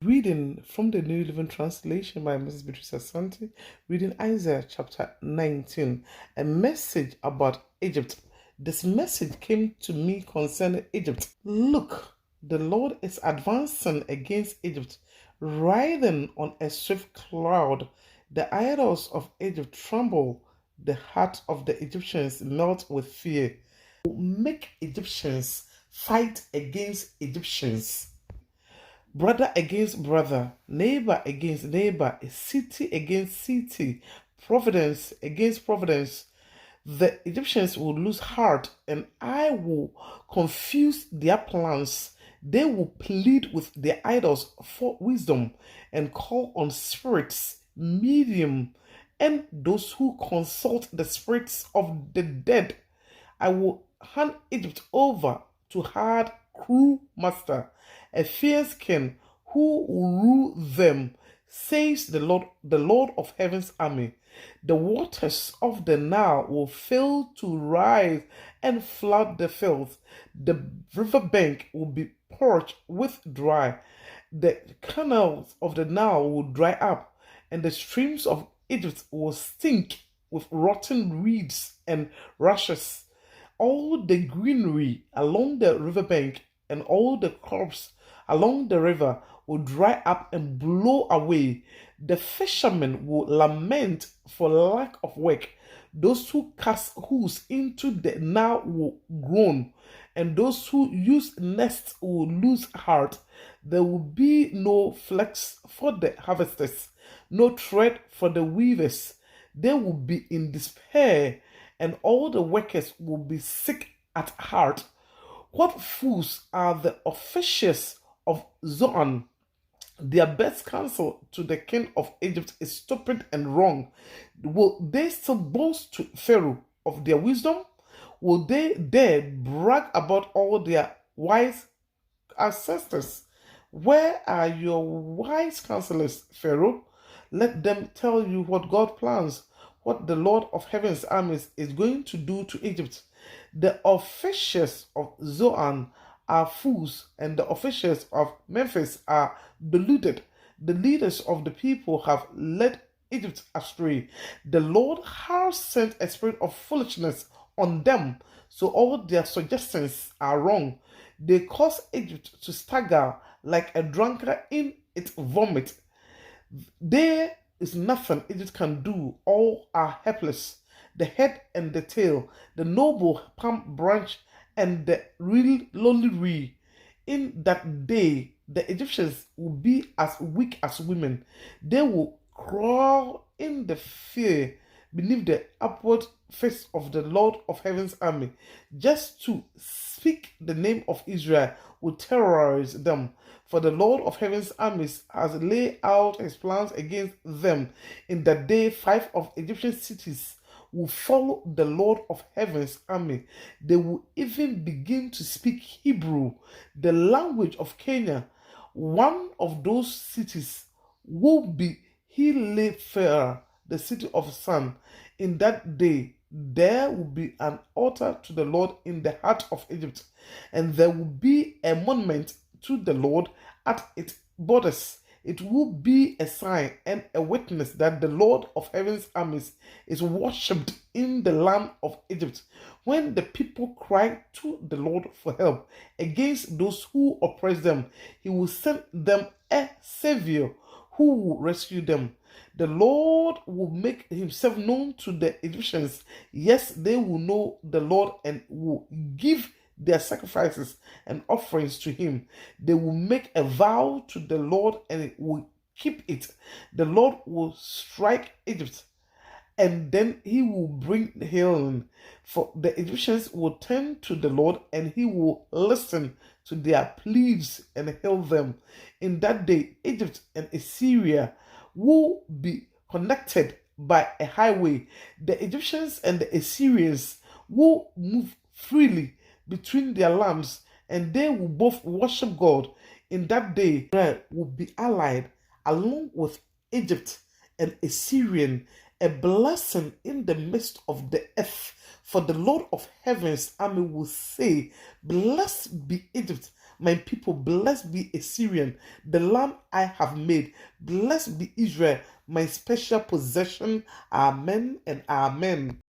Reading from the New Living Translation by Mrs. Beatrice Asante, reading Isaiah chapter 19, a message about Egypt. This message came to me concerning Egypt. Look, the Lord is advancing against Egypt, riding on a swift cloud. The idols of Egypt tremble, the heart of the Egyptians melt with fear. Make Egyptians fight against Egyptians, brother against brother, neighbor against neighbor, city against city, providence against providence. The Egyptians will lose heart, and I will confuse their plans. They will plead with their idols for wisdom and call on spirits, medium, and those who consult the spirits of the dead. I will hand Egypt over to hard cruel master, a fierce king who will rule them, says the Lord of heaven's army. The waters of the Nile will fail to rise and flood the fields. The riverbank will be parched with dry. The canals of the Nile will dry up, and the streams of Egypt will stink with rotten reeds and rushes. All the greenery along the riverbank and all the crops along the river will dry up and blow away. The fishermen will lament for lack of work. Those who cast hooks into the Nile will groan, and those who use nests will lose heart. There will be no flax for the harvesters, no thread for the weavers. They will be in despair, and all the workers will be sick at heart. What fools are the officials of Zoan! Their best counsel to the king of Egypt is stupid and wrong. Will they still boast to Pharaoh of their wisdom? Will they dare brag about all their wise ancestors? Where are your wise counselors, Pharaoh? Let them tell you what God plans, what the Lord of heaven's armies is going to do to Egypt. The officials of Zoan are fools, and the officials of Memphis are deluded. The leaders of the people have led Egypt astray. The Lord has sent a spirit of foolishness on them, so all their suggestions are wrong. They cause Egypt to stagger like a drunkard in its vomit. There is nothing Egypt can do, all are helpless. The head and the tail, the noble palm branch and the real lolly. In that day, the Egyptians will be as weak as women. They will crawl in the fear beneath the upward face of the Lord of heaven's army. Just to speak the name of Israel will terrorize them. For the Lord of heaven's armies has laid out his plans against them. In that day, 5 of Egyptian cities will follow the Lord of heaven's army. They will even begin to speak Hebrew, the language of Kenya. One of those cities will be Hilefer, the city of sun. In that day, there will be an altar to the Lord in the heart of Egypt, and there will be a monument to the Lord at its borders. It will be a sign and a witness that the Lord of heaven's armies is worshipped in the land of Egypt. When the people cry to the Lord for help against those who oppress them, he will send them a savior who will rescue them. The Lord will make himself known to the Egyptians. Yes, they will know the Lord and will give their sacrifices and offerings to him. They will make a vow to the Lord and will keep it. The Lord will strike Egypt, and then he will bring healing. For the Egyptians will turn to the Lord, and he will listen to their pleas and heal them. In that day, Egypt and Assyria will be connected by a highway. The Egyptians and the Assyrians will move freely between their lands, and they will both worship God. In that day, Israel will be allied along with Egypt and Assyrian, a blessing in the midst of the earth. For the Lord of heaven's army will say, blessed be Egypt, my people. Blessed be Assyrian, the land I have made. Blessed be Israel, my special possession. Amen and amen.